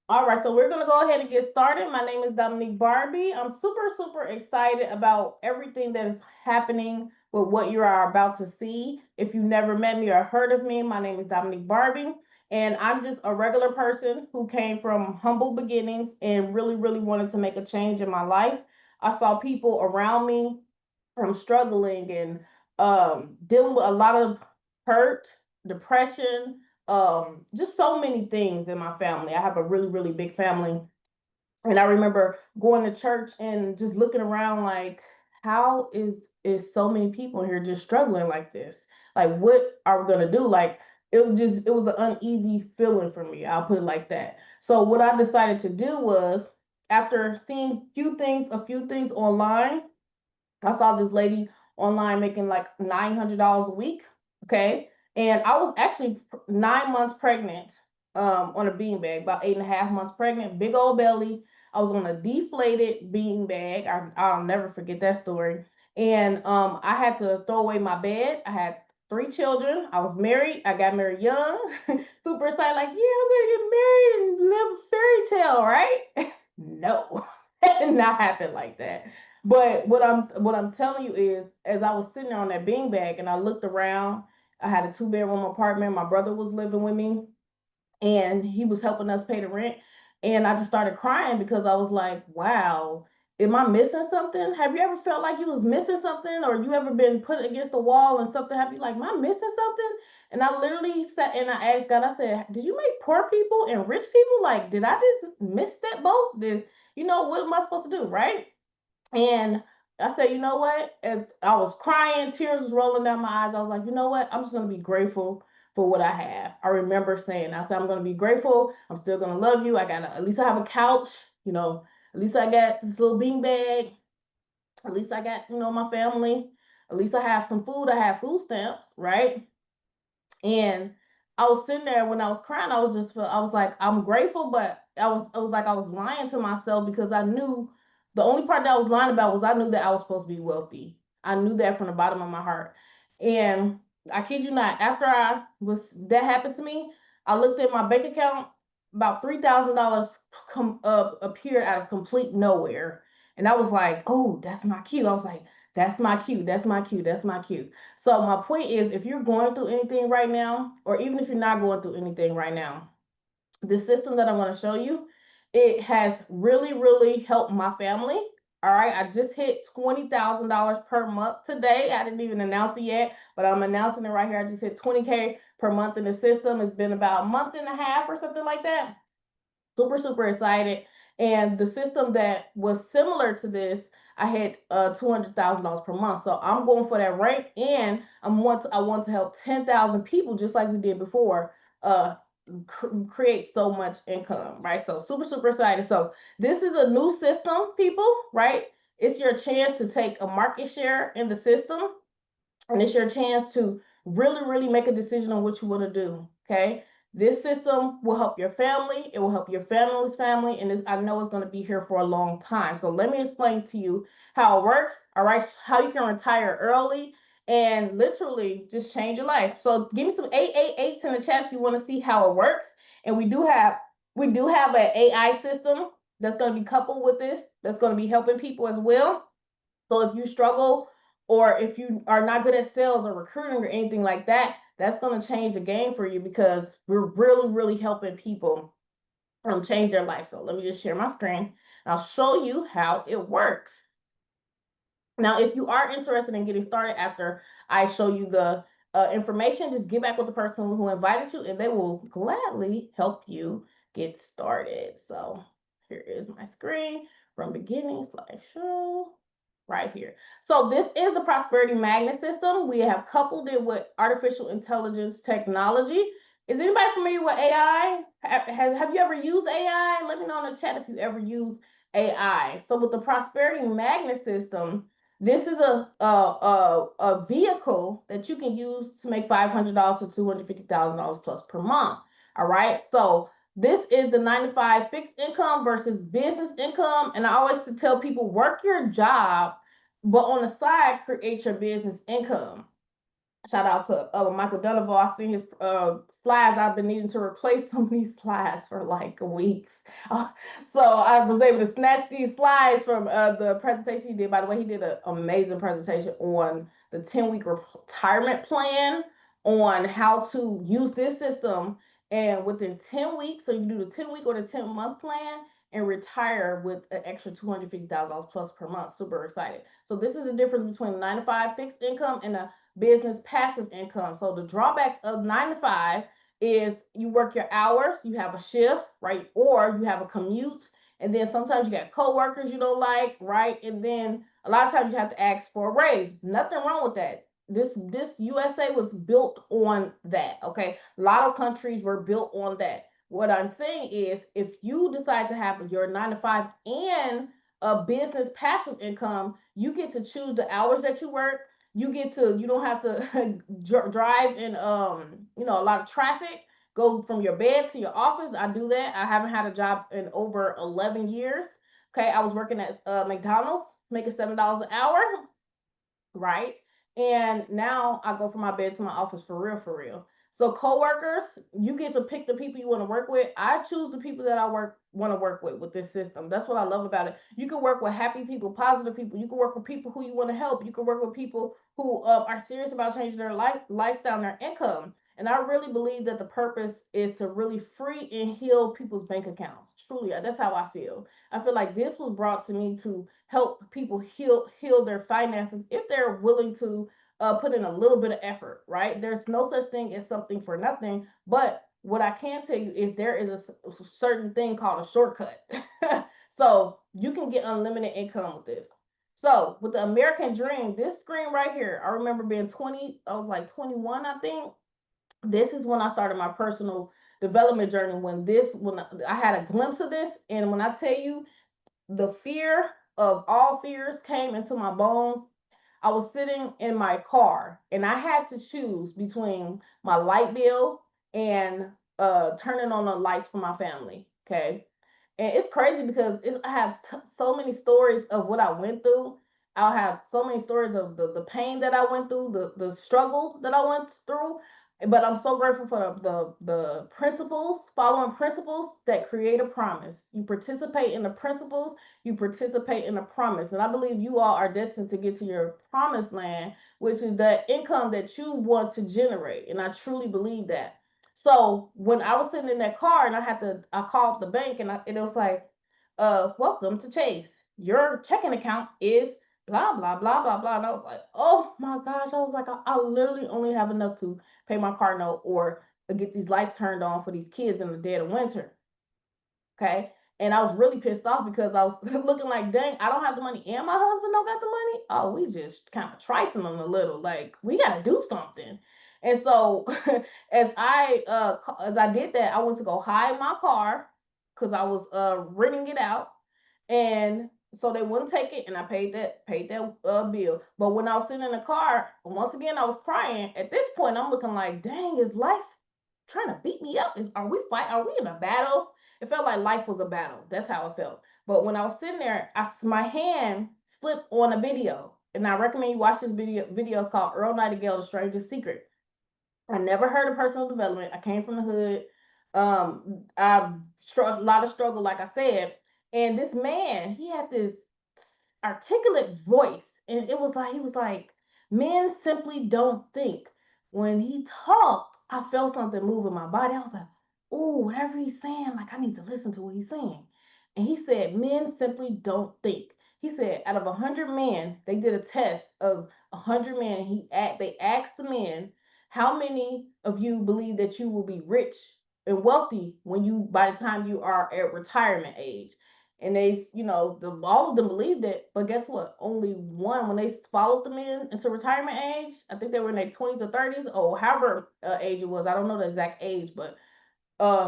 All right, so we're gonna go ahead and get started. My name is Dominique Barbie. I'm super excited about everything that is happening with what you are about to see. If you've never met me or heard of me, my name is Dominique Barbie, and I'm just a regular person who came from humble beginnings and really wanted to make a change in my life. I saw people around me from struggling and dealing with a lot of hurt, depression, just so many things in my family. I have a really big family, and I remember going to church and just looking around like, how is so many people in here just struggling like this? Like, what are we gonna do? Like, it was an uneasy feeling for me. I'll put it like that. So what I decided to do was, after seeing a few things online, I saw this lady online making like $900 a week. Okay. And I was actually 9 months pregnant on a beanbag, about 8.5 months pregnant, big old belly. I was on a deflated beanbag. I'll never forget that story. And I had to throw away my bed. I had three children. I was married. I got married young. Super excited, like, yeah, I'm going to get married and live a fairy tale, right? No, that did not happen like that. But what I'm telling you is, as I was sitting there on that beanbag and I looked around, I had a 2 bedroom apartment. My brother was living with me, and he was helping us pay the rent. And I just started crying because I was like, wow, am I missing something? Have you ever felt like you was missing something, or you ever been put against a wall and something happened? Like, am I missing something? And I literally sat and I asked God, I said, did you make poor people and rich people? Like, did I just miss that boat? What am I supposed to do? Right? And I said, you know what? As I was crying, tears was rolling down my eyes. I was like, you know what? I'm just gonna be grateful for what I have. I remember saying, I said, I'm gonna be grateful. I'm still gonna love you. At least I have a couch. At least I got this little bean bag. At least I got, my family. At least I have some food. I have food stamps, right? And I was sitting there when I was crying. I was like, I'm grateful, but I was like, I was lying to myself because I knew the only part that I was lying about was I knew that I was supposed to be wealthy. I knew that from the bottom of my heart. And I kid you not, after that happened to me, I looked at my bank account, about $3,000 come up appeared out of complete nowhere. And I was like, oh, that's my cue. I was like, that's my cue. That's my cue. That's my cue. So my point is, if you're going through anything right now, or even if you're not going through anything right now, the system that I'm going to show you, it has really helped my family. All right, I just hit $20,000 per month today. I didn't even announce it yet, but I'm announcing it right here. I just hit 20K per month in the system. It's been about a month and a half or something like that. Super excited. And the system that was similar to this, I had $200,000 per month. So I'm going for that rank, and I want to help 10,000 people just like we did before. Uh, Create so much income, right? So super excited. So this is a new system, people, right? It's your chance to take a market share in the system, and it's your chance to really make a decision on what you want to do. Okay, this system will help your family, it will help your family's family, and I know it's going to be here for a long time. So let me explain to you how it works. All right, how you can retire early and literally just change your life. So give me some 888s in the chat if you want to see how it works. And we do have an AI system that's going to be coupled with this, that's going to be helping people as well. So if you struggle, or if you are not good at sales or recruiting or anything like that, that's going to change the game for you, because we're really helping people change their life. So let me just share my screen and I'll show you how it works. Now, if you are interested in getting started after I show you the information, just get back with the person who invited you and they will gladly help you get started. So here is my screen from beginning slideshow right here. So this is the Prosperity Magnet system. We have coupled it with artificial intelligence technology. Is anybody familiar with AI? Have you ever used AI? Let me know in the chat if you ever use AI. So with the Prosperity Magnet system, this is a vehicle that you can use to make $500 to $250,000 plus per month. All right. So this is the 9 to 5 fixed income versus business income. And I always tell people, work your job, but on the side, create your business income. Shout out to Michael Donovan. I've seen his slides. I've been needing to replace some of these slides for like weeks. Uh, so I was able to snatch these slides from the presentation he did. By the way, he did an amazing presentation on the 10-week retirement plan, on how to use this system. And within 10 weeks, so you can do the 10-week or the 10-month plan and retire with an extra $250,000 plus per month. Super excited. So this is the difference between a 9 to 5 fixed income and a business passive income. So the drawbacks of 9 to 5 is you work your hours, you have a shift, right? Or you have a commute, and then sometimes you got coworkers you don't like, right? And then a lot of times you have to ask for a raise. Nothing wrong with that. This USA was built on that. Okay, a lot of countries were built on that. What I'm saying is, if you decide to have your 9 to 5 and a business passive income, you get to choose the hours that you work. You don't have to drive in a lot of traffic, go from your bed to your office. I do that. I haven't had a job in over 11 years. Okay, I was working at McDonald's, making $7 an hour, right? And now I go from my bed to my office, for real, for real. So coworkers, you get to pick the people you want to work with. I choose the people that I want to work with this system. That's what I love about it. You can work with happy people, positive people. You can work with people who you want to help. You can work with people who are serious about changing their lifestyle, and their income. And I really believe that the purpose is to really free and heal people's bank accounts. Truly, that's how I feel. I feel like this was brought to me to help people heal their finances if they're willing to put in a little bit of effort, right? There's no such thing as something for nothing, but what I can tell you is there is a certain thing called a shortcut. So you can get unlimited income with this. So with the American Dream, this screen right here, I remember being 20, I was like 21, I think. This is when I started my personal development journey. When I had a glimpse of this, and when I tell you, the fear of all fears came into my bones. I was sitting in my car and I had to choose between my light bill and turning on the lights for my family. Okay. And it's crazy because I have so many stories of what I went through. I'll have so many stories of the pain that I went through, the struggle that I went through. But I'm so grateful for the principles, following principles that create a promise. You participate in the principles, you participate in the promise. And I believe you all are destined to get to your promised land, which is the income that you want to generate. And I truly believe that. So when I was sitting in that car and I called the bank, and it was like, welcome to Chase. Your checking account is blah, blah, blah, blah, blah. And I was like, oh my gosh. I was like, I literally only have enough to pay my car note or get these lights turned on for these kids in the dead of winter. Okay. And I was really pissed off because I was looking like, dang, I don't have the money and my husband don't got the money. Oh, we just kind of trifling a little. Like, we got to do something. And so as I did that, I went to go hide my car because I was renting it out. And so they wouldn't take it, and I paid that bill. But when I was sitting in the car, once again I was crying. At this point, I'm looking like, dang, is life trying to beat me up? Are we in a battle? It felt like life was a battle. That's how it felt. But when I was sitting there, my hand slipped on a video, and I recommend you watch this video. Video is called Earl Nightingale: The Stranger's Secret. I never heard of personal development. I came from the hood. I a lot of struggle, like I said. And this man, he had this articulate voice, and it was like he was like, "Men simply don't think." When he talked, I felt something move in my body. I was like, "Oh, whatever he's saying, like I need to listen to what he's saying." And he said, "Men simply don't think." He said, out of 100 men, they did a test of 100 men. They asked the men, "How many of you believe that you will be rich and wealthy by the time you are at retirement age?" And all of them believed it. But guess what? Only one, when they followed them into retirement age, I think they were in their 20s or 30s, or however age it was. I don't know the exact age, but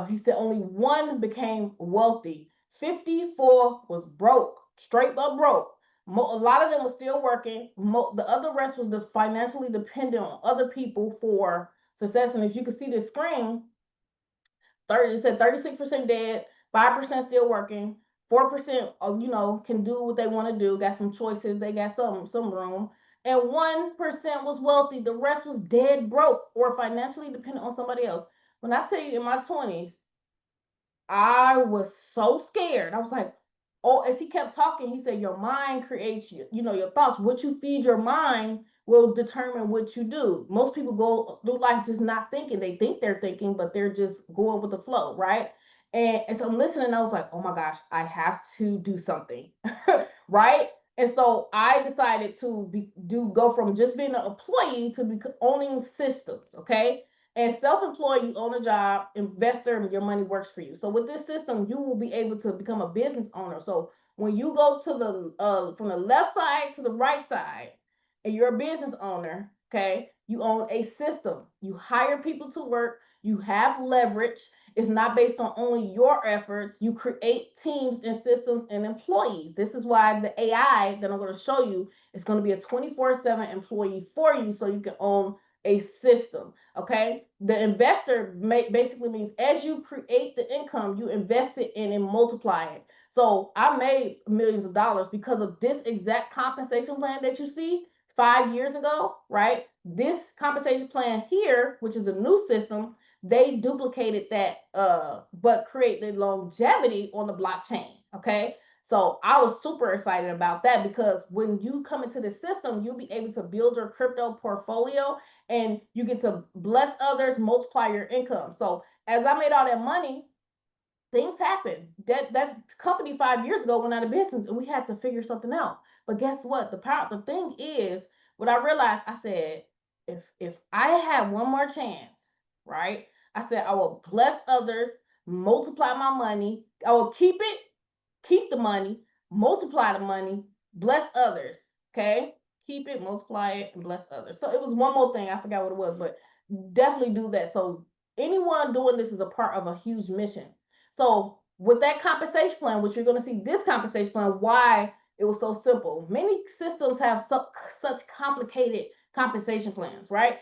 he said only one became wealthy. 54 was broke, straight up broke. A lot of them were still working. The other rest was financially dependent on other people for success. And if you could see the screen, 30, it said 36% dead, 5% still working, 4% can do what they want to do, got some choices, they got some room. and 1% was wealthy, the rest was dead broke or financially dependent on somebody else. When I tell you in my 20s, I was so scared. I was like, oh, as he kept talking, he said, your mind creates your thoughts. What you feed your mind will determine what you do. Most people go through life just not thinking. They think they're thinking, but they're just going with the flow, right? And so I'm listening. I was like, oh my gosh, I have to do something, right? And so I decided to go from just being an employee to owning systems. Okay, and self-employed, you own a job, investor, your money works for you. So with this system, you will be able to become a business owner. So when you go to the from the left side to the right side, and you're a business owner, okay, you own a system. You hire people to work. You have leverage. It's not based on only your efforts. You create teams and systems and employees. This is why the AI that I'm going to show you is going to be a 24/7 employee for you, so you can own a system. Okay, the investor basically means as you create the income, you invest it in and multiply it. So I made millions of dollars because of this exact compensation plan that you see 5 years ago, right? This compensation plan here, which is a new system, they duplicated that, but created longevity on the blockchain. Okay, so I was super excited about that because when you come into the system, you'll be able to build your crypto portfolio and you get to bless others, multiply your income. So as I made all that money, things happened. That company 5 years ago went out of business, and we had to figure something out. But guess what? The thing is, what I realized, I said, if I had one more chance, right? I said I will bless others, multiply my money. I will keep the money, multiply the money, bless others. Okay, keep it, multiply it, and bless others. So it was one more thing. I forgot what it was, but definitely do that. So anyone doing this is a part of a huge mission. So with that compensation plan, which you're going to see this compensation plan, why it was so simple. Many systems have such complicated compensation plans, right?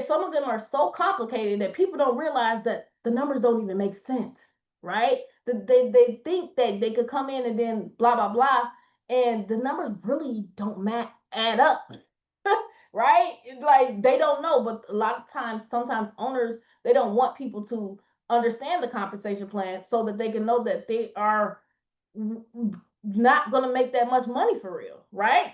Some of them are so complicated that people don't realize that the numbers don't even make sense, right? They think that they could come in and then blah blah blah, and the numbers really don't add up. Right? Like they don't know, but a lot of times, sometimes owners, they don't want people to understand the compensation plan so that they can know that they are not going to make that much money for real, right?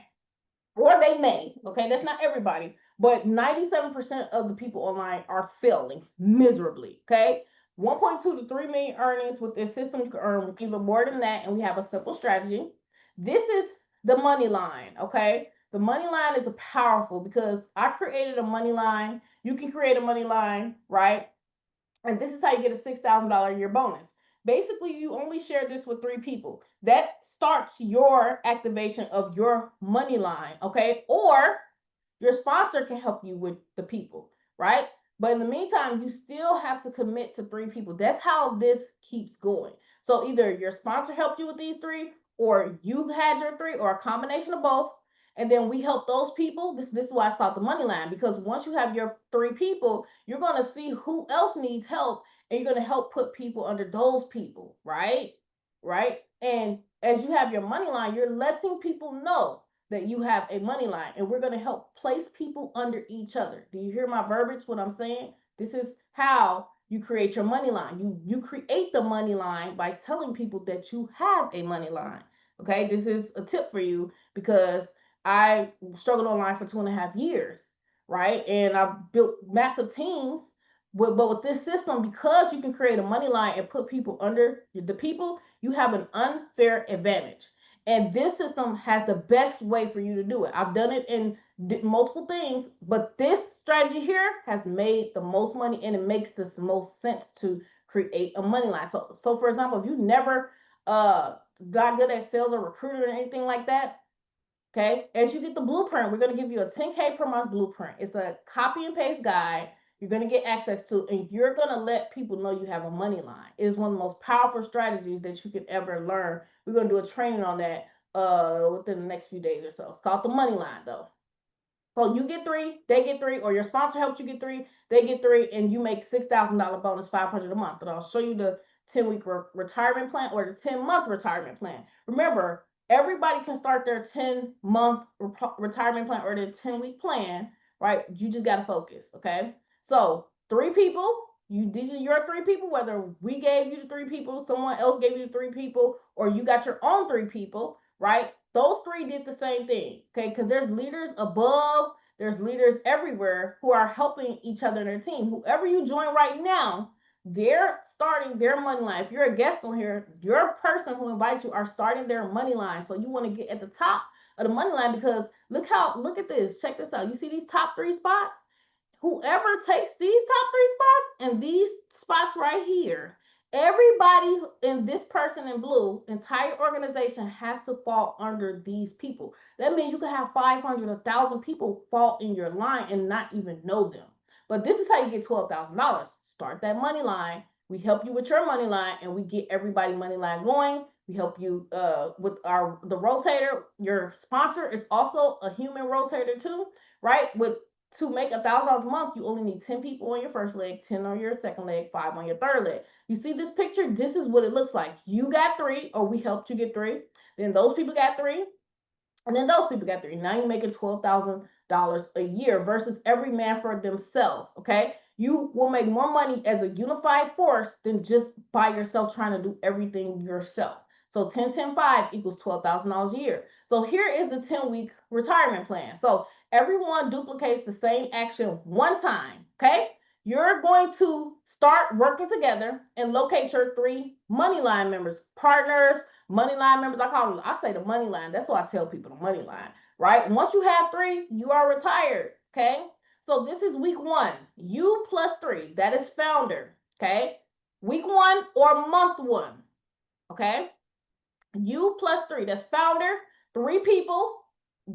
Or they may. Okay, that's not everybody, but 97% of the people online are failing miserably. Okay, 1.2 to 3 million earnings with this system. You can earn even more than that, and we have a simple strategy. This is the money line. Okay, the money line is a powerful because I created a money line. You can create a money line, right? And this is how you get a $6,000 a year bonus. Basically, you only share this with 3 people. That starts your activation of your money line, okay? Or your sponsor can help you with the people, right? But in the meantime, you still have to commit to 3 people. That's how this keeps going. So either your sponsor helped you with these 3, or you had your 3, or a combination of both. And then we help those people. This is why I start the money line, because once you have your 3 people, you're going to see who else needs help, and you're going to help put people under those people, right? Right? And as you have your money line, you're letting people know that you have a money line, and we're going to help place people under each other. Do you hear my verbiage, what I'm saying? This is how you create your money line. You create the money line by telling people that you have a money line. Okay, this is a tip for you because I struggled online for 2.5 years, right? And I built massive teams. But with this system, because you can create a money line and put people under the people, you have an unfair advantage. And this system has the best way for you to do it. I've done it in multiple things, but this strategy here has made the most money, and it makes the most sense to create a money line. So for example, if you never got good at sales or recruiting or anything like that, okay, as you get the blueprint, we're going to give you a 10K per month blueprint. It's a copy and paste guide you're going to get access to, and you're going to let people know you have a money line. It is one of the most powerful strategies that you could ever learn. We're going to do a training on that within the next few days or so. It's called the money line, though. So you get 3, they get 3, or your sponsor helps you get 3, they get 3, and you make $6,000 bonus, $500 a month. But I'll show you the 10-week retirement plan or the 10-month retirement plan. Remember, everybody can start their 10-month retirement plan or their 10-week plan, right? You just got to focus, okay? So 3 people, these are your 3 people, whether we gave you the 3 people, someone else gave you the 3 people, or you got your own 3 people, right? Those 3 did the same thing, okay? Because there's leaders above, there's leaders everywhere who are helping each other in their team. Whoever you join right now, they're starting their money line. If you're a guest on here, your person who invites you are starting their money line. So you want to get at the top of the money line because look at this. Check this out. You see these top 3 spots? Whoever takes these top 3 spots and these spots right here, everybody in this person in blue, entire organization has to fall under these people. That means you can have 500, 1,000 people fall in your line and not even know them. But this is how you get $12,000. Start that money line. We help you with your money line and we get everybody money line going. We help you with the rotator. Your sponsor is also a human rotator too, right? To make $1,000 a month, you only need 10 people on your first leg, 10 on your second leg, 5 on your third leg. You see this picture? This is what it looks like. You got 3, or we helped you get 3. Then those people got 3, and then those people got 3. Now you're making $12,000 a year versus every man for themselves, okay? You will make more money as a unified force than just by yourself trying to do everything yourself. So 10, 10, 5 equals $12,000 a year. So here is the 10-week retirement plan. So everyone duplicates the same action one time, okay? You're going to start working together and locate your 3 money line members, partners, money line members. I say the money line. That's what I tell people, the money line, right? Once you have 3, you are retired, okay? So this is week 1. You plus 3, that is founder, okay? Week 1 or month 1, okay? You plus 3, that's founder, 3 people,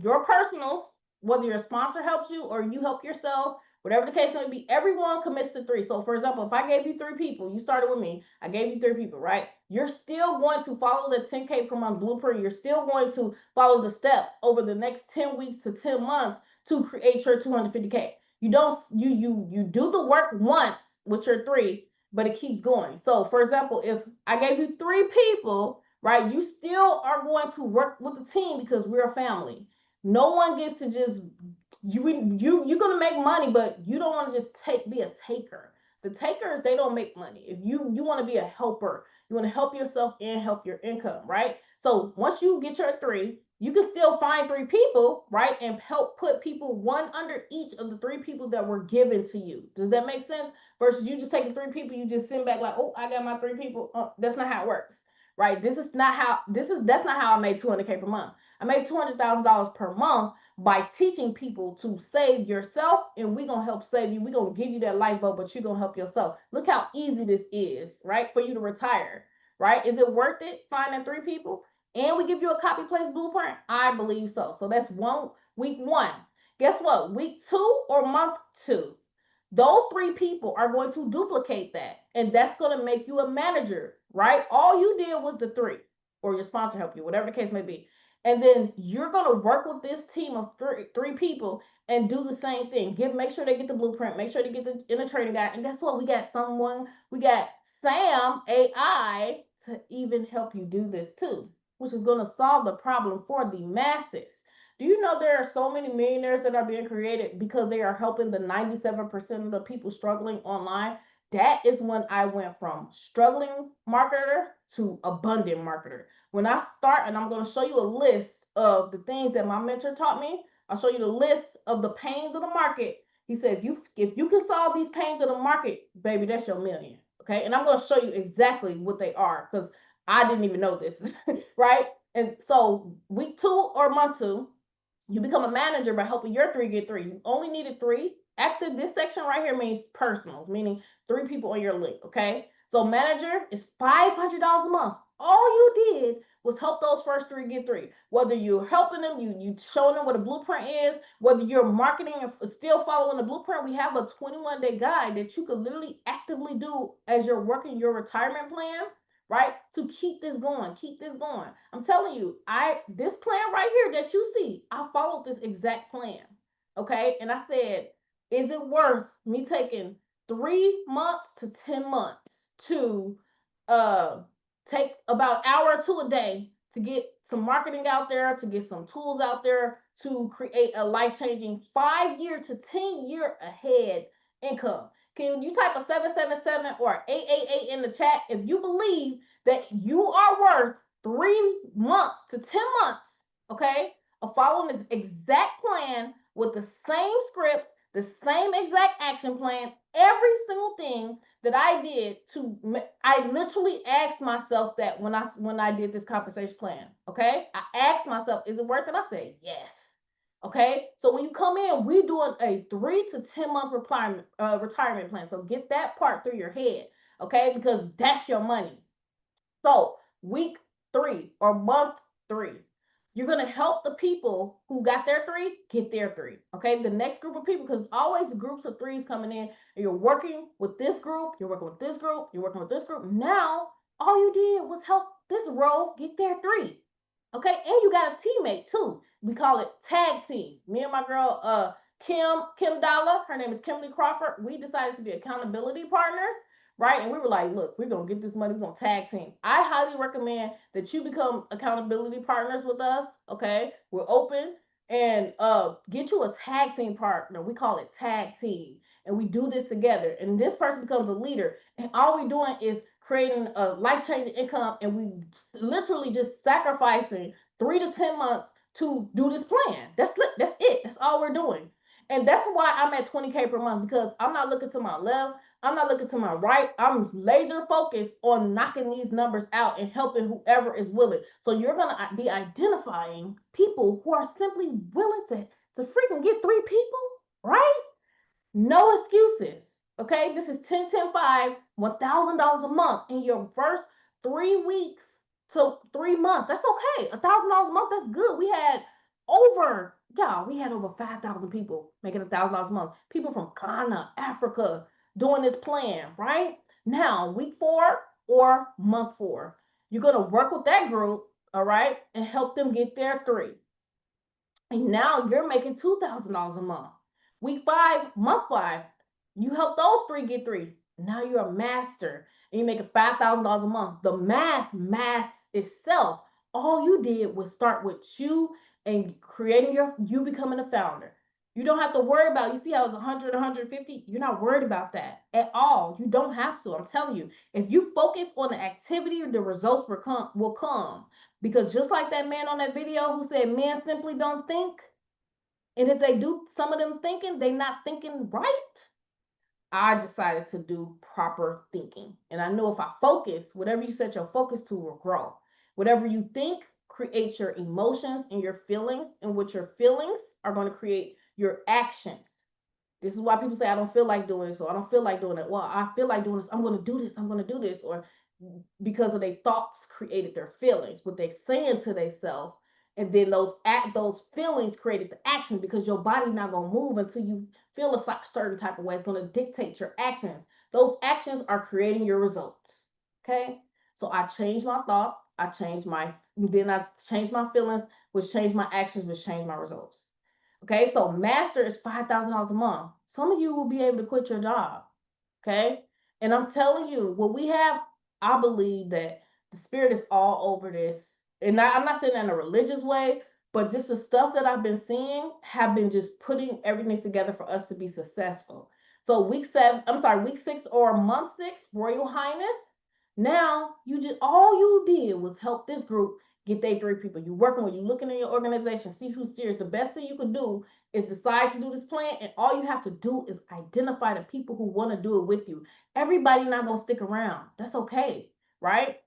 your personals, whether your sponsor helps you or you help yourself, whatever the case may be, everyone commits to 3. So for example, if I gave you 3 people, you started with me, I gave you 3 people, right? You're still going to follow the 10K per month blueprint. You're still going to follow the steps over the next 10 weeks to 10 months to create your 250K. You don't, you do the work once with your 3, but it keeps going. So for example, if I gave you 3 people, right, you still are going to work with the team because we're a family. No one gets to just you're gonna make money, but you don't want to just be a taker. The takers, they don't make money. If you want to be a helper, you want to help yourself and help your income, right? So once you get your 3, you can still find 3 people, right, and help put people one under each of the 3 people that were given to you. Does that make sense? Versus you just taking 3 people, you just sitting back like, oh, I got my 3 people. That's not how it works, right? That's not how I made 200K per month. I made $200,000 per month by teaching people to save yourself, and we're gonna help save you. We're gonna give you that lifeboat, but you're gonna help yourself. Look how easy this is, right? For you to retire, right? Is it worth it finding 3 people? And we give you a copy paste blueprint? I believe so. So that's week 1. Guess what? Week 2 or month 2. Those 3 people are going to duplicate that, and that's going to make you a manager, right? All you did was the 3, or your sponsor helped you, whatever the case may be. And then you're going to work with this team of 3 people and do the same thing. Make sure they get the blueprint, make sure they get the inner training guide. And guess what? We got Sam AI to even help you do this too, which is going to solve the problem for the masses. Do you know there are so many millionaires that are being created because they are helping the 97% of the people struggling online? That is when I went from struggling marketer to abundant marketer. When I start, and I'm going to show you a list of the things that my mentor taught me. I'll show you the list of the pains of the market. He said, if you can solve these pains of the market, baby, that's your million. Okay. And I'm going to show you exactly what they are because I didn't even know this. Right. And so week 2 or month 2, you become a manager by helping your 3 get 3. You only needed 3. Active, this section right here means personals, meaning 3 people on your link, okay? So manager is $500 a month. All you did was help those first 3 get 3. Whether you're helping them, you showing them what a blueprint is, whether you're marketing and still following the blueprint, we have a 21-day guide that you could literally actively do as you're working your retirement plan, right? To keep this going, keep this going. I'm telling you, this plan right here that you see, I followed this exact plan. Okay. And I said, is it worth me taking 3 months to 10 months to take about an hour or 2 a day to get some marketing out there, to get some tools out there to create a life-changing 5-year to 10-year ahead income. Can you type a 777 or 888 in the chat if you believe that you are worth 3 months to 10 months, okay, of following this exact plan with the same scripts, the same exact action plan, every single thing that I did I literally asked myself that when I did this compensation plan, okay? I asked myself, is it worth it? I said, yes. Okay, so when you come in, we're doing a 3 to 10 month retirement plan. So get that part through your head, okay? Because that's your money. So week 3 or month 3, you're gonna help the people who got their 3 get their 3. Okay, the next group of people, because always groups of 3s coming in, and you're working with this group, you're working with this group, you're working with this group. Now all you did was help this row get their 3. Okay, and you got a teammate too. We call it tag team. Me and my girl, Kim Dollar, her name is Kimberly Crawford. We decided to be accountability partners, right? And we were like, look, we're gonna get this money, we're gonna tag team. I highly recommend that you become accountability partners with us. Okay, we're open, and get you a tag team partner. We call it tag team, and we do this together. And this person becomes a leader, and all we're doing is creating a life-changing income, and we literally just sacrificing 3 to 10 months to do this plan. That's it. That's all we're doing. And that's why I'm at 20K per month, because I'm not looking to my left, I'm not looking to my right. I'm laser focused on knocking these numbers out and helping whoever is willing. So you're going to be identifying people who are simply willing to freaking get 3 people, right? No excuses. Okay, this is 10, 10, 5, $1,000 a month in your first 3 weeks to 3 months. That's okay. $1,000 a month, that's good. We had over 5,000 people making $1,000 a month. People from Ghana, Africa, doing this plan, right? Now, week 4 or month 4, you're going to work with that group, all right, and help them get their 3. And now you're making $2,000 a month. Week 5, month 5, you help those 3 get 3. Now you're a master and you're making $5,000 a month. The math itself. All you did was start with you and creating you becoming a founder. You don't have to worry about, you see how it's 100, 150? You're not worried about that at all. You don't have to. I'm telling you, if you focus on the activity, the results will come. Because just like that man on that video who said men simply don't think, and if they do some of them thinking, they not thinking right. I decided to do proper thinking. And I know if I focus, whatever you set your focus to will grow. Whatever you think creates your emotions and your feelings, and what your feelings are going to create your actions. This is why people say, I don't feel like doing this, or I don't feel like doing it. Well, I feel like doing this. I'm going to do this. I'm going to do this. Or because of their thoughts created their feelings, what they saying to themselves, and then those feelings created the action, because your body not going to move until you feel a certain type of way. It's going to dictate your actions. Those actions are creating your results. Okay? So I changed my thoughts. I changed my feelings, which changed my actions, which changed my results. Okay, so master is $5,000 a month. Some of you will be able to quit your job. Okay, and I'm telling you, what we have, I believe that the spirit is all over this. And I'm not saying that in a religious way, but just the stuff that I've been seeing have been just putting everything together for us to be successful. So week 6 or month 6, Royal Highness. Now all you did was help this group get they 3 people. You're working with, you looking in your organization, see who's serious. The best thing you could do is decide to do this plan, and all you have to do is identify the people who want to do it with you. Everybody not going to stick around. That's okay, right?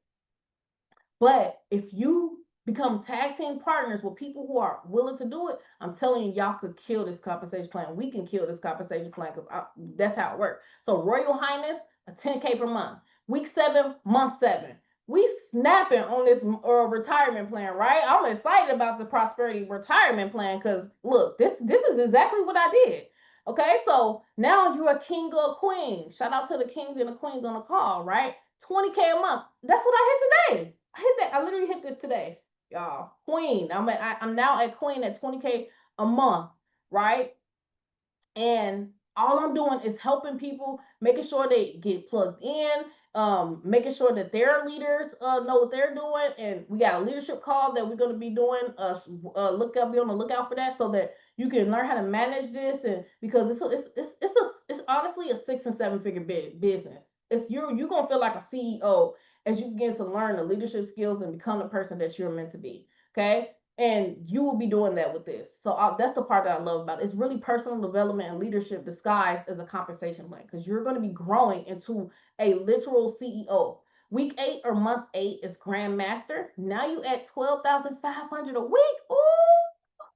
But if you become tag team partners with people who are willing to do it, I'm telling you, y'all could kill this compensation plan. We can kill this compensation plan, because that's how it works. So Royal Highness, a 10K per month. Week 7, month 7. We snapping on this retirement plan, right? I'm excited about the prosperity retirement plan, because look, this is exactly what I did. Okay, so now you're a king or a queen. Shout out to the kings and the queens on the call, right? 20K a month. That's what I hit today. I literally hit this today, y'all. Queen. I'm now at queen at 20K a month, right? And all I'm doing is helping people, making sure they get plugged in, making sure that their leaders know what they're doing, and we got a leadership call that we're going to be doing. Be on the lookout for that, so that you can learn how to manage this, and because it's honestly a 6 and 7 figure business. It's you're gonna feel like a CEO as you begin to learn the leadership skills and become the person that you're meant to be. Okay, and you will be doing that with this. So that's the part that I love about it. It's really personal development and leadership disguised as a compensation plan, because you're going to be growing into a literal CEO. Week 8 or month 8 is Grandmaster. Now you at 12,500 a week. Ooh,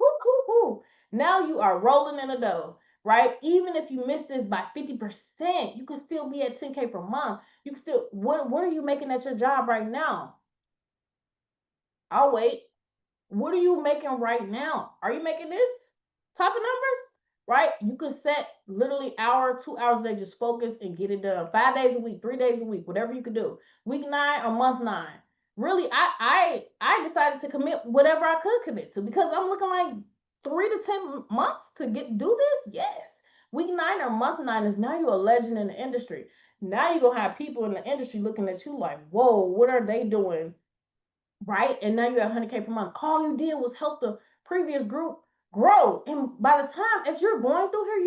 ooh, ooh, ooh. Now you are rolling in the dough, right? Even if you miss this by 50%, you can still be at 10K per month. You can still, what are you making at your job right now? I'll wait. What are you making right now? Are you making this type of numbers? Right? You can set literally hour, 2 hours a day, just focus and get it done. 5 days a week, 3 days a week, whatever you can do. Week 9 or month 9. Really, I decided to commit whatever I could commit to, because I'm looking like 3 to 10 months to do this. Yes. Week 9 or month 9 is now you're a legend in the industry. Now you're gonna have people in the industry looking at you like, whoa, what are they doing? Right? And now you're at 100K per month. All you did was help the previous group grow. And by the time as you're going through here,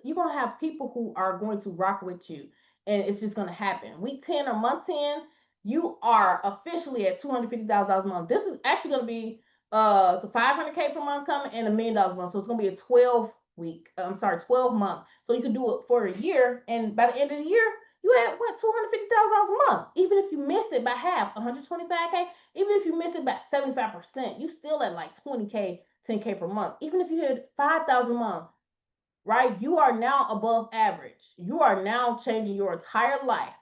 you're gonna have people who are going to rock with you, and it's just gonna happen. Week 10 or month 10, you are officially at $250,000 a month. This is actually gonna be to 500K per month coming and $1 million a month. So it's gonna be a 12 month. So you can do it for a year, and by the end of the year, you had what, $250,000 a month. Even if you miss it by half, 125K, even if you miss it by 75%, you still at like 20K, 10K per month. Even if you hit 5,000 a month, right? You are now above average. You are now changing your entire life.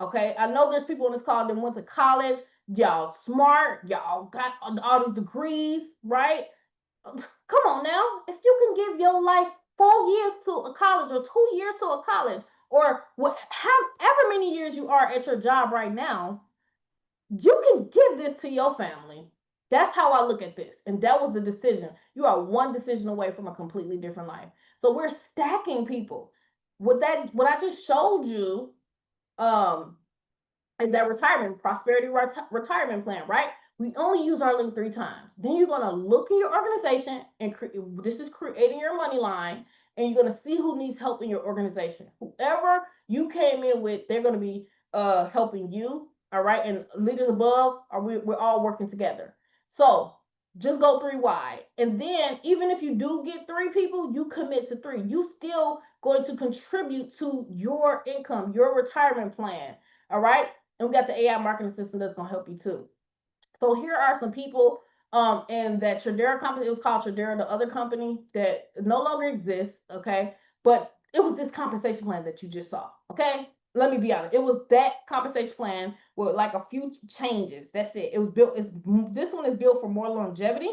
Okay. I know there's people on this call that went to college. Y'all smart. Y'all got all these degrees, right? Come on now. If you can give your life 4 years to a college, or 2 years to a college, or however many years you are at your job right now, you can give this to your family. That's how I look at this. And that was the decision. You are one decision away from a completely different life. So we're stacking people. What I just showed you, is that prosperity retirement plan, right? We only use our link 3 times. Then you're gonna look in your organization, and this is creating your money line, and you're gonna see who needs help in your organization. Whoever you came in with, they're gonna be helping you. All right, and leaders above, we're all working together. So just go 3 wide, and then even if you do get 3 people, you commit to 3. You still going to contribute to your income, your retirement plan. All right, and we got the AI marketing system that's gonna help you too. So here are some people and that Tradera company. It was called Tradera, the other company that no longer exists. Okay, but it was this compensation plan that you just saw. Okay, let me be honest. It was that compensation plan with like a few changes. That's it. It was built. This one is built for more longevity.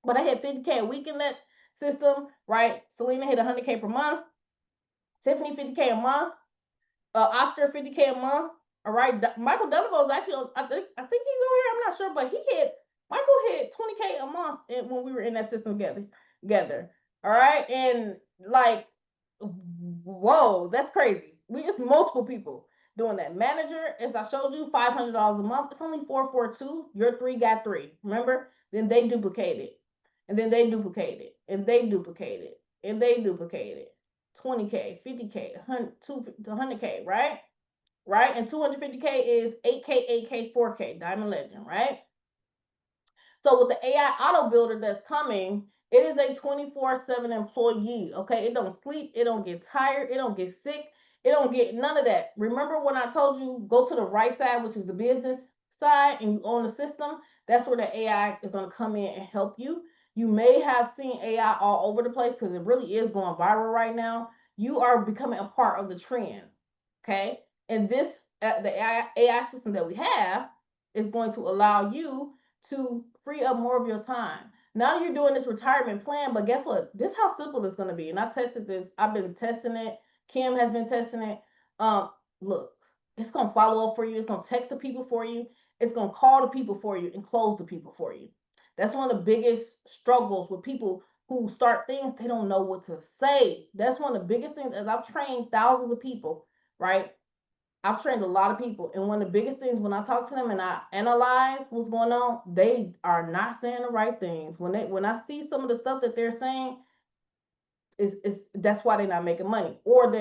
But I had 50K a week in that system, right? Selena hit 100K per month. Tiffany 50K a month. Oscar 50K a month. All right, Michael Donovan is actually I think he's on here. I'm not sure, but Michael hit 20K a month when we were in that system together. All right, and like, whoa, that's crazy. It's multiple people doing that. Manager, as I showed you, $500 a month. It's only 442. Your 3 got 3. Remember? Then they duplicated, and then they duplicated, and they duplicated, and they duplicated. 20K, 50K, 100K, right? Right? And 250K is 8K, 8K, 4K, Diamond Legend, right? So with the AI auto builder that's coming, it is a 24/7 employee. Okay, it don't sleep, it don't get tired, it don't get sick, it don't get none of that. Remember when I told you go to the right side, which is the business side, and you own the system? That's where the AI is going to come in and help you. You may have seen AI all over the place because it really is going viral right now. You are becoming a part of the trend. Okay, and this the AI system that we have is going to allow you to free up more of your time. Now you're doing this retirement plan, but guess what? This is how simple it's going to be. And I tested this. I've been testing it. Kim has been testing it. Look, it's going to follow up for you. It's going to text the people for you. It's going to call the people for you and close the people for you. That's one of the biggest struggles with people who start things. They don't know what to say. That's one of the biggest things. As I've trained thousands of people, right? I've trained a lot of people, and one of the biggest things when I talk to them and I analyze what's going on, they are not saying the right things. When I see some of the stuff that they're saying, is that's why they're not making money, or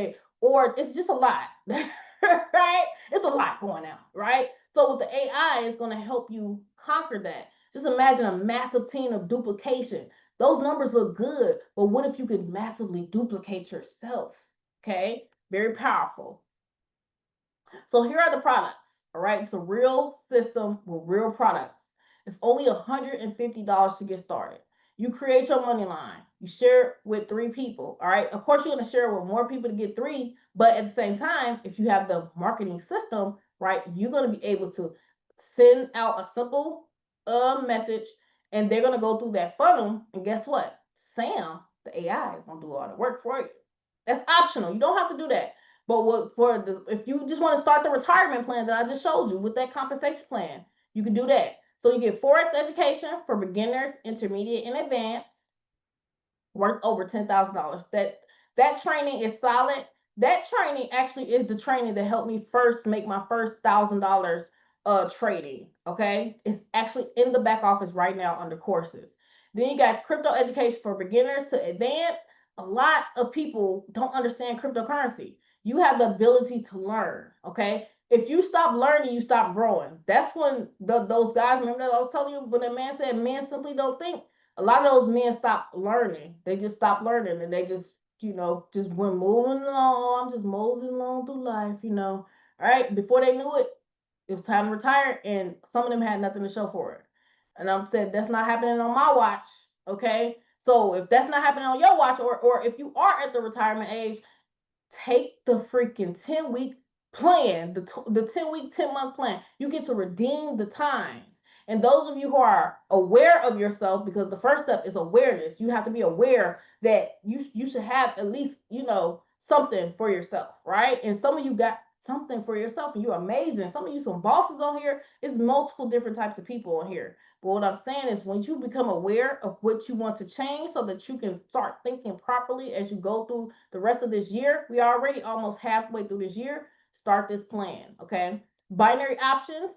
it's just a lot, right? It's a lot going on, right? So with the AI, it's going to help you conquer that. Just imagine a massive team of duplication. Those numbers look good, but what if you could massively duplicate yourself? Okay, very powerful. So here are the products. All right, it's a real system with real products. It's only $150 to get started. You create your money line. You share it with 3 people. All right. Of course, you're going to share it with more people to get 3, but at the same time, if you have the marketing system, right, you're going to be able to send out a simple message, and they're going to go through that funnel. And guess what? Sam, the AI, is going to do all the work for you. That's optional. You don't have to do that. But if you just want to start the retirement plan that I just showed you with that compensation plan, you can do that. So you get Forex education for beginners, intermediate, and advanced, worth over $10,000. That training is solid. That training actually is the training that helped me first make my first $1,000 trading. Okay, it's actually in the back office right now under courses. Then you got crypto education for beginners to advanced. A lot of people don't understand cryptocurrency. You have the ability to learn. Okay, if you stop learning, you stop growing. That's when those guys, remember that I was telling you when the man said men simply don't think. A lot of those men stopped learning. They just stopped learning, and they just went moving along. I'm just moseying along through life, All right. Before they knew it, it was time to retire, and some of them had nothing to show for it. And I'm saying that's not happening on my watch. Okay. So if that's not happening on your watch, or if you are at the retirement age, take the freaking 10-week plan, the 10-week, 10-month plan. You get to redeem the times. And those of you who are aware of yourself, because the first step is awareness, you have to be aware that you should have at least, something for yourself, right? And some of you got something for yourself and you're amazing. Some of you some bosses on here. It's multiple different types of people on here. But what I'm saying is when you become aware of what you want to change so that you can start thinking properly as you go through the rest of this year, we are already almost halfway through this year, start this plan, okay? Binary options,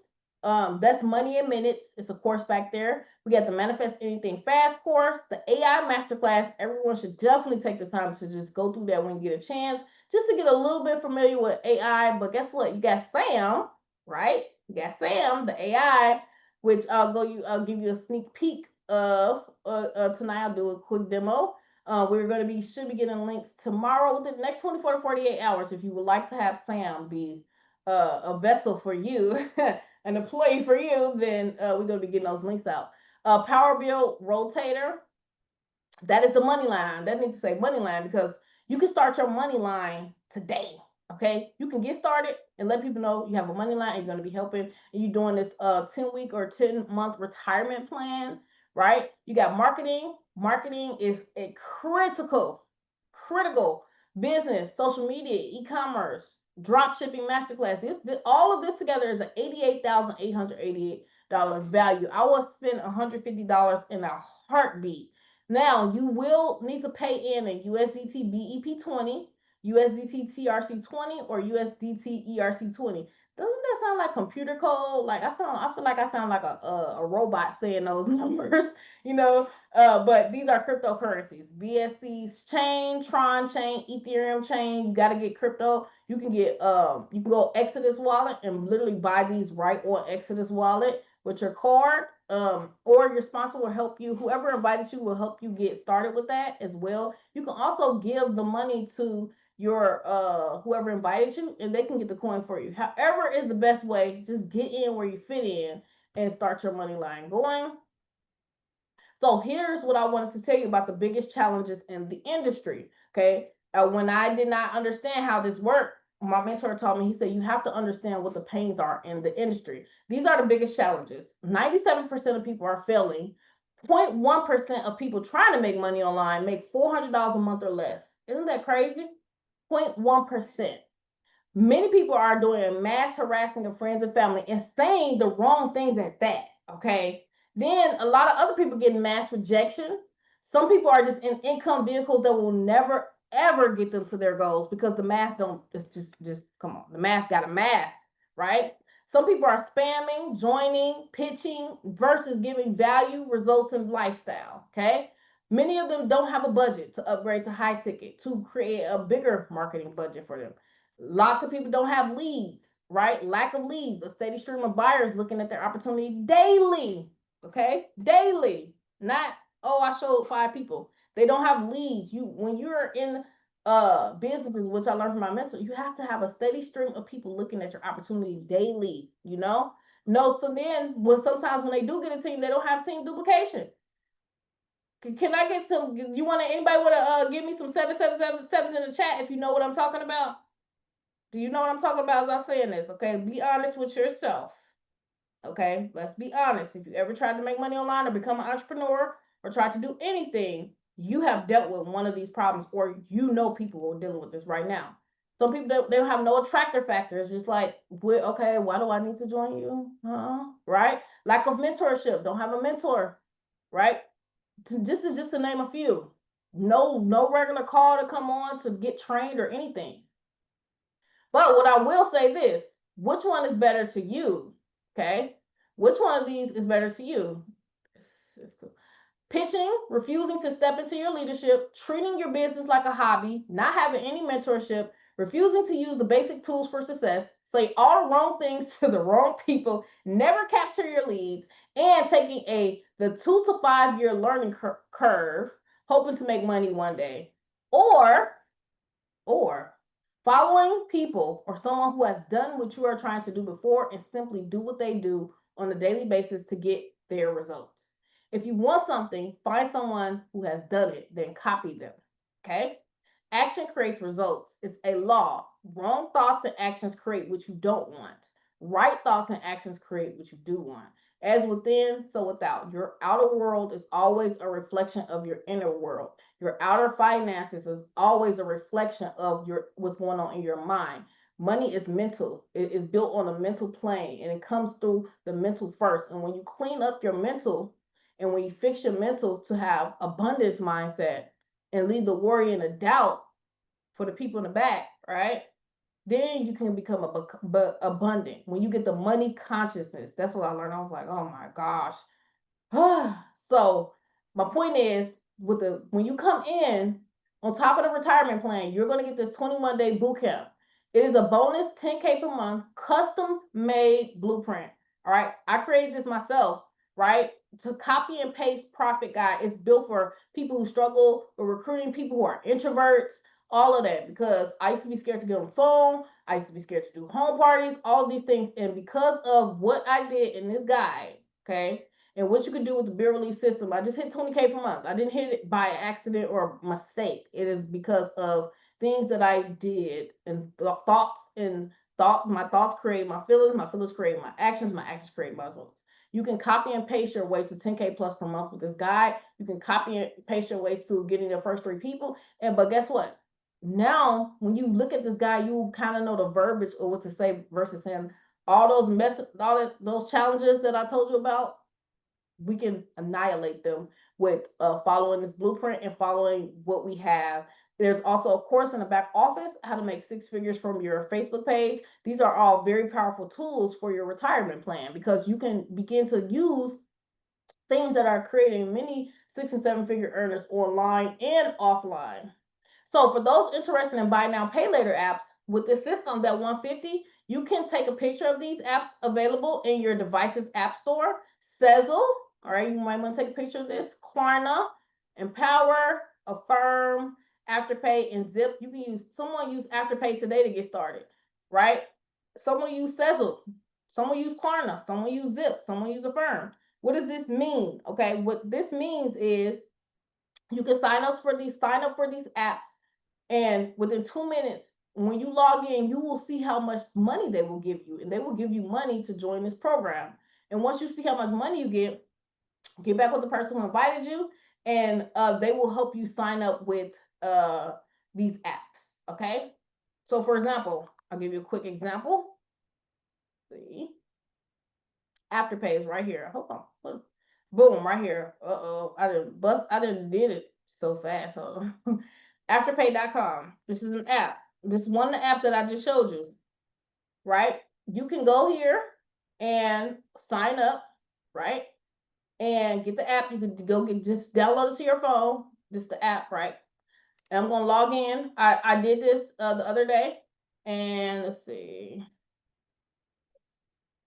that's money in minutes. It's a course back there. We got the Manifest Anything Fast course, the AI Masterclass. Everyone should definitely take the time to just go through that when you get a chance, just to get a little bit familiar with AI. But guess what? You got Sam, right? You got Sam, the AI, which I'll give you a sneak peek of tonight. I'll do a quick demo. We're going to should be getting links tomorrow within the next 24 to 48 hours. If you would like to have Sam be a vessel for you, an employee for you, then we're going to be getting those links out. Power Bill Rotator, that is the money line. That needs to say money line because you can start your money line today. Okay, you can get started and let people know you have a money line and you're going to be helping, and you're doing this 10-week or 10-month retirement plan, right? You got marketing. Marketing is a critical business, social media, e-commerce, drop shipping masterclass. All of this together is an $88,888 value. I will spend $150 in a heartbeat. Now, you will need to pay in a USDT BEP20, USDT TRC20, or USDT ERC20. Doesn't that sound like computer code? Like I feel like I sound like a robot saying those numbers, but these are cryptocurrencies. BSC's chain, Tron chain, Ethereum chain. You got to get crypto. You can go Exodus wallet and literally buy these right on Exodus wallet with your card. Or your sponsor will help you. Whoever invited you will help you get started with that as well. You can also give the money to your whoever invited you, and they can get the coin for you. However is the best way. Just get in where you fit in and start your money line going. So here's what I wanted to tell you about the biggest challenges in the industry. Okay, when I did not understand how this worked, my mentor told me, he said, you have to understand what the pains are in the industry. These are the biggest challenges. 97% of people are failing. 0.1% of people trying to make money online make $400 a month or less. Isn't that crazy? 0.1%. Many people are doing mass harassing of friends and family and saying the wrong things at that. Okay. Then a lot of other people getting mass rejection. Some people are just in income vehicles that will never ever get them to their goals because the math don't, it's just come on. The math got a math, right? Some people are spamming, joining, pitching versus giving value results in lifestyle. Okay. Many of them don't have a budget to upgrade to high ticket to create a bigger marketing budget for them. Lots of people don't have leads, right? Lack of leads, a steady stream of buyers looking at their opportunity daily. Okay. Daily. Not, oh, I showed 5 people. They don't have leads. You when you're in businesses, which I learned from my mentor, you have to have a steady stream of people looking at your opportunity daily, you know? No, so then when sometimes when they do get a team, they don't have team duplication. Can I get some? You want to? Anybody want to give me some 7 in the chat if you know what I'm talking about? Do you know what I'm talking about as I'm saying this? Okay, be honest with yourself. Okay, let's be honest. If you ever tried to make money online or become an entrepreneur or tried to do anything, you have dealt with one of these problems, or you know people who are dealing with this right now. Some people they don't have no attractor factor. It's just like, okay, why do I need to join you? Right? Lack of mentorship. Don't have a mentor. Right? This is just to name a few. No regular call to come on to get trained or anything. But what I will say this, which one is better to you? Okay. Which one of these is better to you? Pitching, refusing to step into your leadership, treating your business like a hobby, not having any mentorship, refusing to use the basic tools for success, say all the wrong things to the wrong people, never capture your leads, and taking the 2 to 5 year learning curve, hoping to make money one day. Or following people or someone who has done what you are trying to do before and simply do what they do on a daily basis to get their results. If you want something, find someone who has done it, then copy them. Okay? Action creates results. It's a law. Wrong thoughts and actions create what you don't want. Right thoughts and actions create what you do want. As within, so without. Your outer world is always a reflection of your inner world. Your outer finances is always a reflection of what's going on in your mind. Money is mental. It is built on a mental plane, and it comes through the mental first. And when you clean up your mental, and when you fix your mental to have abundance mindset and leave the worry and the doubt for the people in the back, right? Then you can become abundant. When you get the money consciousness, that's what I learned. I was like, oh my gosh. So my point is, when you come in on top of the retirement plan, you're going to get this 21-day boot camp. It is a bonus 10K per month, custom made blueprint. All right. I created this myself, right? To copy and paste profit guide. It's built for people who struggle with recruiting, people who are introverts, all of that. Because I used to be scared to get on the phone. I used to be scared to do home parties, all of these things. And because of what I did in this guide, okay, and what you can do with the bill relief system. I just hit 20K per month. I didn't hit it by accident or mistake. It is because of things that I did and my thoughts create my feelings create my actions create my results. You can copy and paste your way to 10K plus per month with this guide. You can copy and paste your ways to getting your first 3 people. But guess what? Now, when you look at this guy, you kind of know the verbiage or what to say versus him. All those challenges that I told you about, we can annihilate them with following this blueprint and following what we have. There's also a course in the back office, how to make 6 figures from your Facebook page. These are all very powerful tools for your retirement plan because you can begin to use things that are creating many 6 and 7 figure earners online and offline. So for those interested in buy now, pay later apps, with the system that 150, you can take a picture of these apps available in your device's app store. Sezzle, all right, you might want to take a picture of this. Klarna, Empower, Affirm, Afterpay, and Zip. You can someone use Afterpay today to get started, right? Someone use Sezzle, someone use Klarna, someone use Zip, someone use Affirm. What does this mean? Okay, what this means is you can sign up for these apps, and within 2 minutes, when you log in, you will see how much money they will give you, and they will give you money to join this program. And once you see how much money you get back with the person who invited you, and they will help you sign up with these apps. Okay. So for example, I'll give you a quick example. Let's see, Afterpay is right here. Hold on. Boom, right here. I didn't did it so fast. Afterpay.com. This is an app. This is one of the apps that I just showed you, right? You can go here and sign up, right? And get the app. You can go just download it to your phone. This is the app, right? And I'm gonna log in. I did this the other day, and let's see.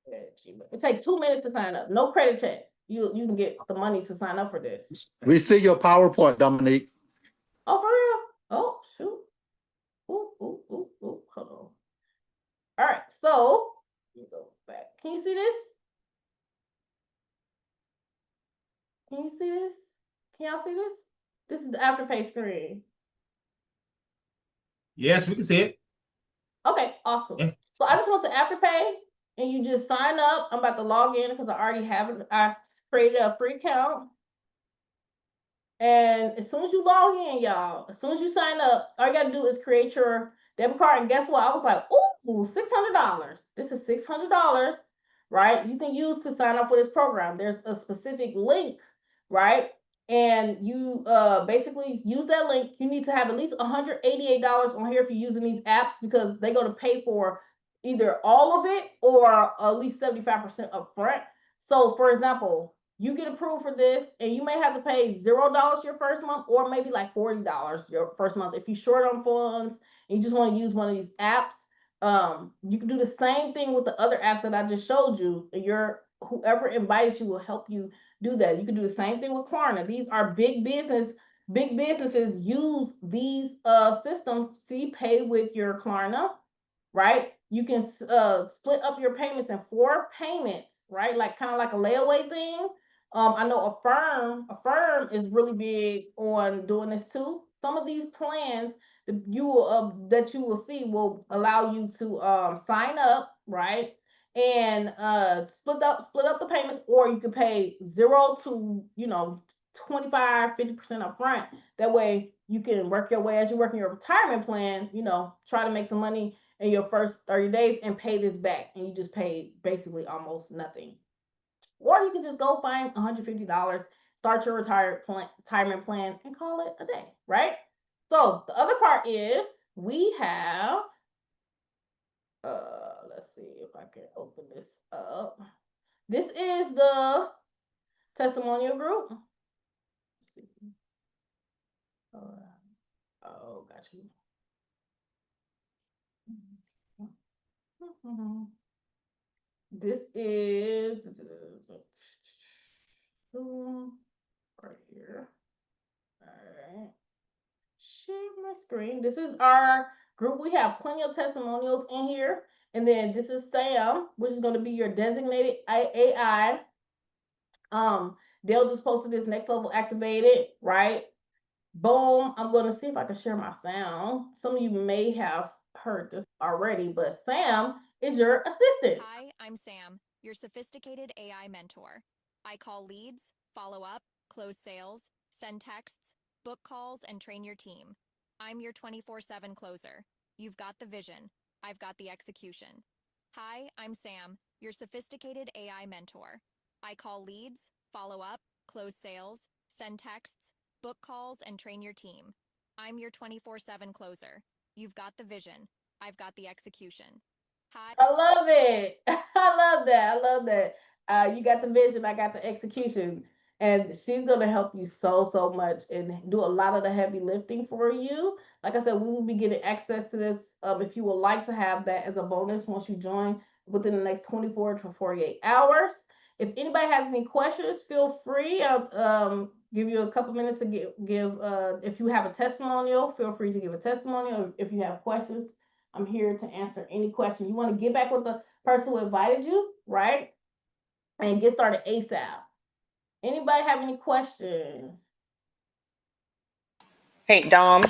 It takes 2 minutes to sign up. No credit check. You can get the money to sign up for this. We see your PowerPoint, Dominique. Oh, for real? Oh, shoot. Ooh. Hold on. All right, so you go back. Can you see this? Can you see this? Can y'all see this? This is the Afterpay screen. Yes, we can see it. Okay, awesome. Yeah. So I just went to Afterpay, and you just sign up. I'm about to log in because I already have it. I created a free account. And as soon as you log in, y'all, as soon as you sign up, all you gotta do is create your debit card. And guess what? I was like, ooh, $600. This is $600, right? You can use to sign up for this program. There's a specific link, right? And you basically use that link. You need to have at least $188 on here if you're using these apps, because they're gonna pay for either all of it or at least 75% upfront. So, for example, you get approved for this, and you may have to pay $0 your first month, or maybe like $40 your first month. If you're short on funds and you just want to use one of these apps, you can do the same thing with the other apps that I just showed you. Whoever invited you will help you do that. You can do the same thing with Klarna. These are big businesses use these systems. See, pay with your Klarna, right? You can split up your payments in 4 payments, right? Like kind of like a layaway thing. I know Affirm is really big on doing this too. Some of these plans that you will see will allow you to sign up, right? And split up the payments, or you can pay 0 to 25-50% up front. That way you can work your way as you're working your retirement plan, try to make some money in your first 30 days and pay this back, and you just pay basically almost nothing. Or you can just go find $150, start your retirement plan, and call it a day, right? So the other part is we have, let's see if I can open this up. This is the testimonial group. Let's see. Oh, got you. This is right here. All right. Share my screen. This is our group. We have plenty of testimonials in here. And then this is Sam, which is going to be your designated AI. Dale just posted this Next Level Activated, right? Boom. I'm going to see if I can share my sound. Some of you may have heard this already, but Sam is your assistant. Hi, I'm Sam, your sophisticated AI mentor. I call leads, follow up, close sales, send texts, book calls, and train your team. I'm your 24/7 closer. You've got the vision. I've got the execution. Hi, I'm Sam, your sophisticated AI mentor. I call leads, follow up, close sales, send texts, book calls, and train your team. I'm your 24/7 closer. You've got the vision. I've got the execution. Hi. I love it. I love that. You got the vision, I got the execution. And she's going to help you so much and do a lot of the heavy lifting for you. Like I said, we will be getting access to this if you would like to have that as a bonus once you join within the next 24 to 48 hours. If anybody has any questions, feel free. I'll give you a couple minutes to give if you have a testimonial, feel free to give a testimonial. If you have questions, I'm here to answer any question. You want to get back with the person who invited you, right? And get started ASAP. Anybody have any questions? Hey, Dom.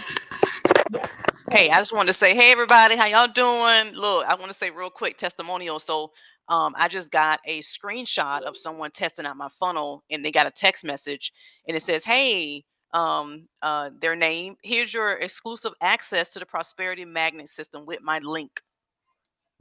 Yeah. Hey, I just wanted to say, hey, everybody, how y'all doing? Look, I want to say real quick testimonial. So I just got a screenshot of someone testing out my funnel, and they got a text message, and it says, hey, their name, here's your exclusive access to the Prosperity Magnet system with my link.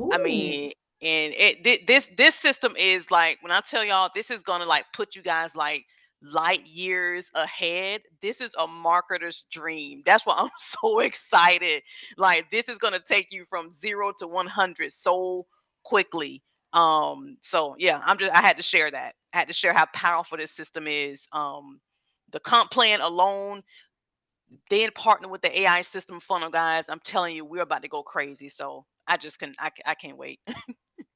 Ooh. I mean, and this system is like, when I tell y'all, this is gonna like put you guys like light years ahead. This is a marketer's dream. That's why I'm so excited. Like, this is going to take you from 0 to 100 so quickly. So yeah, I had to share that. I had to share how powerful this system is. The comp plan alone, then partner with the AI system funnel, guys. I'm telling you, we're about to go crazy. So I can't wait.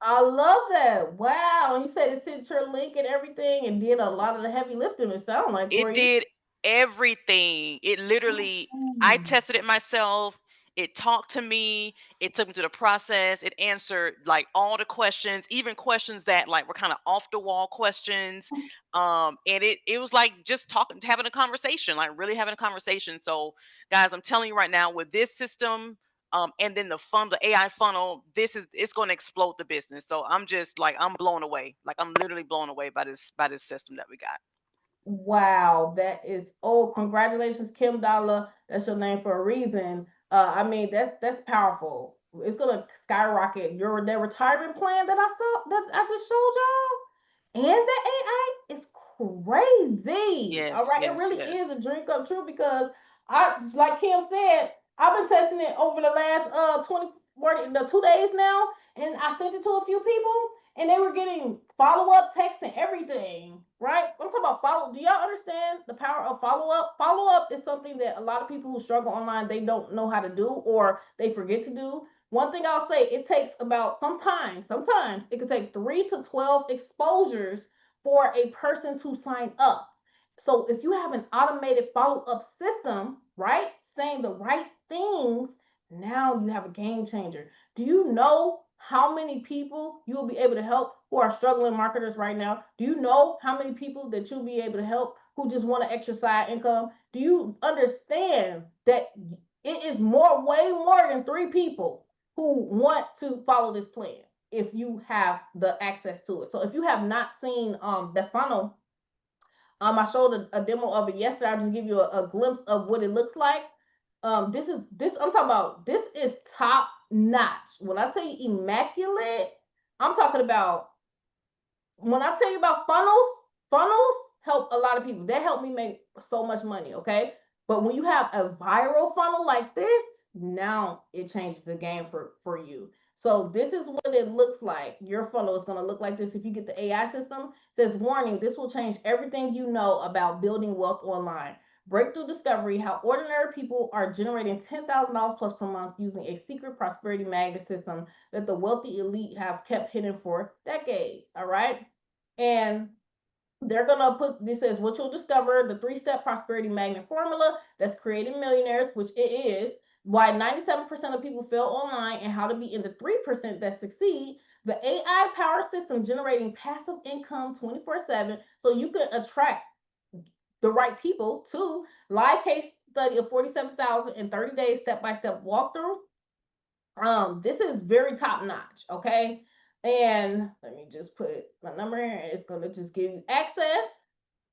I love that. Wow. And you said it sent your link and everything and did a lot of the heavy lifting, it sounded like, for It you. did everything. It literally, I Mm. tested it myself. It talked to me. It took me through the process. It answered like all the questions, even questions that like were kind of off the wall questions. And it was like just talking, having a conversation, like really having a conversation. So, guys, I'm telling you right now, with this system, and then the AI funnel, it's going to explode the business. So I'm just like I'm blown away. Like I'm literally blown away by this system that we got. Wow, that is, oh, congratulations, Kim Dollar. That's your name for a reason. I mean, that's powerful. It's gonna skyrocket your that retirement plan that I saw that I just showed y'all. And the AI is crazy. All Yes, right, it yes, really is yes. a dream come true because I, like Kim said, I've been testing it over the last 2 days now, and I sent it to a few people, and they were getting follow-up texts and everything, right? I'm talking about follow. Do y'all understand the power of follow-up? Follow-up is something that a lot of people who struggle online, they don't know how to do or they forget to do. One thing I'll say, it takes about sometimes it can take 3 to 12 exposures for a person to sign up. So if you have an automated follow-up system, right, saying the right things, now you have a game changer. Do you know how many people you will be able to help who are struggling marketers right now? Do you know how many people that you'll be able to help who just want to exercise income? Do you understand that it is way more than 3 people who want to follow this plan if you have the access to it? So if you have not seen the funnel, I showed a demo of it yesterday. I'll just give you a glimpse of what it looks like. This I'm talking about. This is top notch. When I tell you immaculate, I'm talking about, when I tell you about funnels help a lot of people. They help me make so much money, okay? But when you have a viral funnel like this, now it changes the game for you. So this is what it looks like. Your funnel is going to look like this if you get the AI system. It says, warning, this will change everything you know about building wealth online. Breakthrough discovery: how ordinary people are generating $10,000 plus per month using a secret prosperity magnet system that the wealthy elite have kept hidden for decades. All right. And they're gonna put, this says what you'll discover: the 3-step prosperity magnet formula that's creating millionaires, which it is, why 97% of people fail online, and how to be in the 3% that succeed. The AI power system generating passive income 24/7, so you can attract the right people to live case study of 47,000 in 30 days, step-by-step walkthrough. This is very top notch, okay? And let me just put my number here. It's gonna just give you access.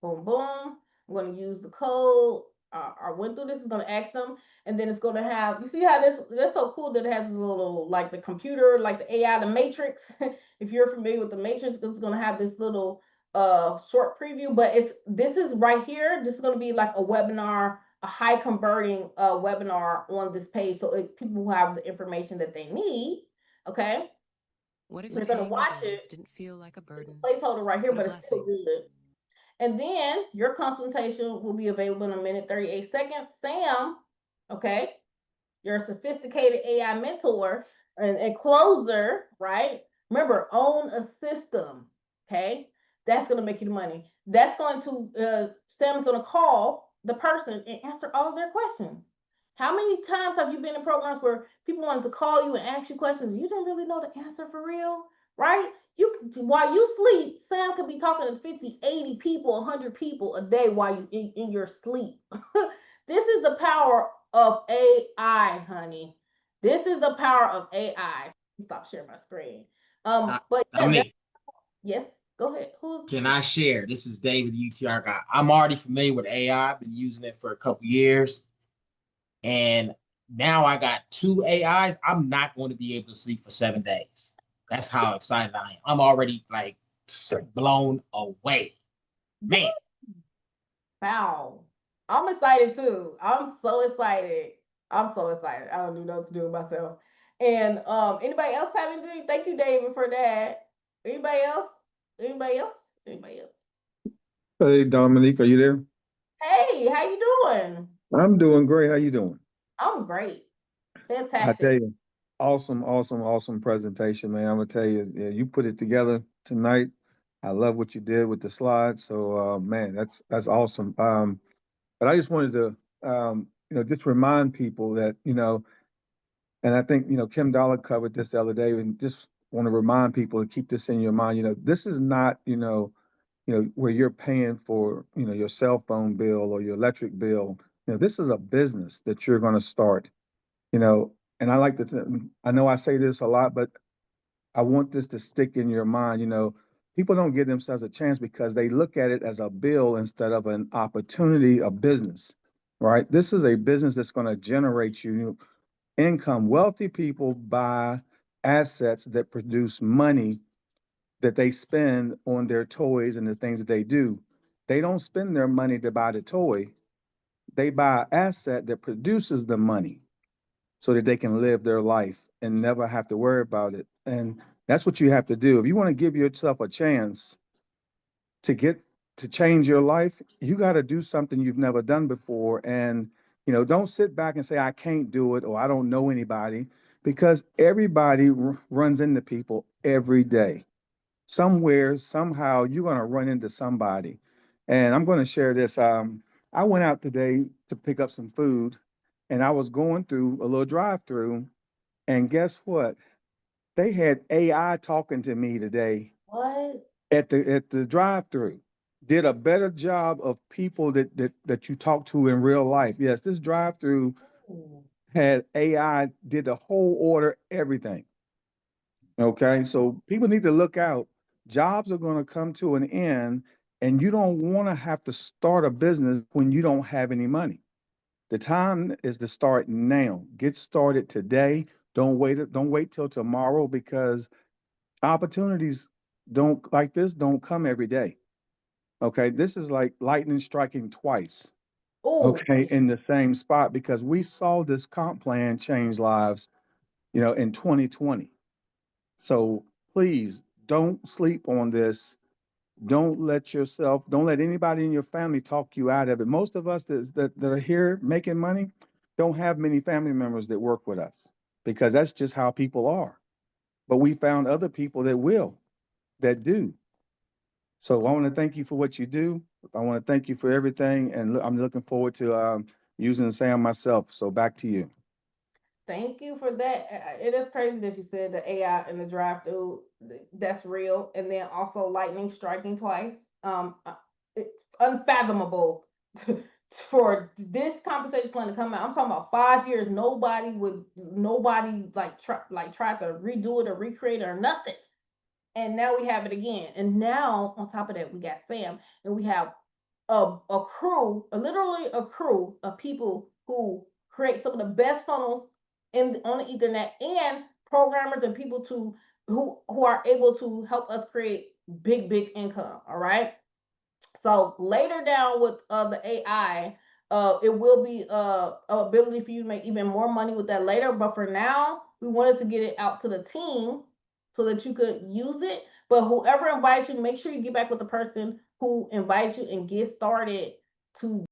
Boom, boom. I'm gonna use the code. I went through this. It's gonna ask them, and then it's gonna have. You see how that's so cool that it has a little, like the computer, like the AI, the Matrix. If you're familiar with the Matrix, it's gonna have this little short preview. But this is right here. This is gonna be like a webinar, a high converting webinar on this page, so people who have the information that they need, okay, What if they're gonna paying your watch bills it. didn't feel like a burden, Placeholder right here, but a but it's still blessing? good. And then your consultation will be available in a minute, 38 seconds. Sam, okay, you're a sophisticated AI mentor and closer, right? Remember, own a system, okay? That's going to make you the money. That's going to, Sam's going to call the person and answer all of their questions. How many times have you been in programs where people wanted to call you and ask you questions? You didn't really know the answer for real, right? While you sleep, Sam could be talking to 50, 80 people, 100 people a day while you in your sleep. This is the power of AI, honey. This is the power of AI. Stop sharing my screen. But yeah, Dominique, yes, go ahead. Who's can I share? This is David, the UTR guy. I'm already familiar with AI. I've been using it for a couple years. And now I got 2 AIs. I'm not going to be able to sleep for 7 days. That's how excited I am. I'm already like blown away. Man, Wow. I'm excited too. I'm so excited. I'm so excited. I don't even know what to do with myself. And anybody else have anything? Thank you, David, for that. Anybody else? Anybody else? Anybody else? Hey, Dominique, are you there? Hey, how you doing? I'm doing great. How you doing? I'm great. I tell Fantastic. you, awesome presentation, man. I'm gonna tell you, yeah, you put it together tonight. I love what you did with the slides. So, man, that's awesome. But I just wanted to, just remind people that, and I think, Kim Dollar covered this the other day, and just want to remind people to keep this in your mind. This is not, where you're paying for, your cell phone bill or your electric bill. This is a business that you're going to start, you know, and I like to, I know I say this a lot, but I want this to stick in your mind. People don't give themselves a chance because they look at it as a bill instead of an opportunity, a business, right? This is a business that's going to generate you income. Wealthy people buy assets that produce money that they spend on their toys and the things that they do. They don't spend their money to buy the toy. They buy an asset that produces the money so that they can live their life and never have to worry about it. And that's what you have to do. If you want to give yourself a chance to get to change your life, you got to do something you've never done before. And, don't sit back and say, I can't do it or I don't know anybody, because everybody runs into people every day. Somewhere, somehow, you're going to run into somebody. And I'm going to share this. I went out today to pick up some food, and I was going through a little drive-through, and guess what? They had AI talking to me today What? at the drive-through. Did a better job of people that you talk to in real life. Yes, this drive-through Ooh. had AI, did the whole order, everything. Okay, so people need to look out. Jobs are going to come to an end, and you don't want to have to start a business when you don't have any money. The time is to start now. Get started today. Don't wait till tomorrow, because opportunities don't come every day. Okay, this is like lightning striking twice. Ooh. Okay, in the same spot, because we saw this comp plan change lives, in 2020. So please don't sleep on this. Don't let anybody in your family talk you out of it. Most of us that are here making money don't have many family members that work with us, because that's just how people are. But we found other people that do. So I want to thank you for what you do. I want to thank you for everything. And I'm looking forward to using Sam myself. So back to you. Thank you for that. It is crazy that you said the AI in the draft. Ooh, that's real. And then also lightning striking twice. It's unfathomable for this conversation plan to come out. I'm talking about 5 years. Nobody tried to redo it or recreate it or nothing. And now we have it again. And now on top of that, we got Sam, and we have literally a crew of people who create some of the best funnels on the Ethernet, and programmers and people who are able to help us create big income. All right. So later down with the AI, it will be ability for you to make even more money with that later. But for now, we wanted to get it out to the team so that you could use it. But whoever invites you, make sure you get back with the person who invites you and get started to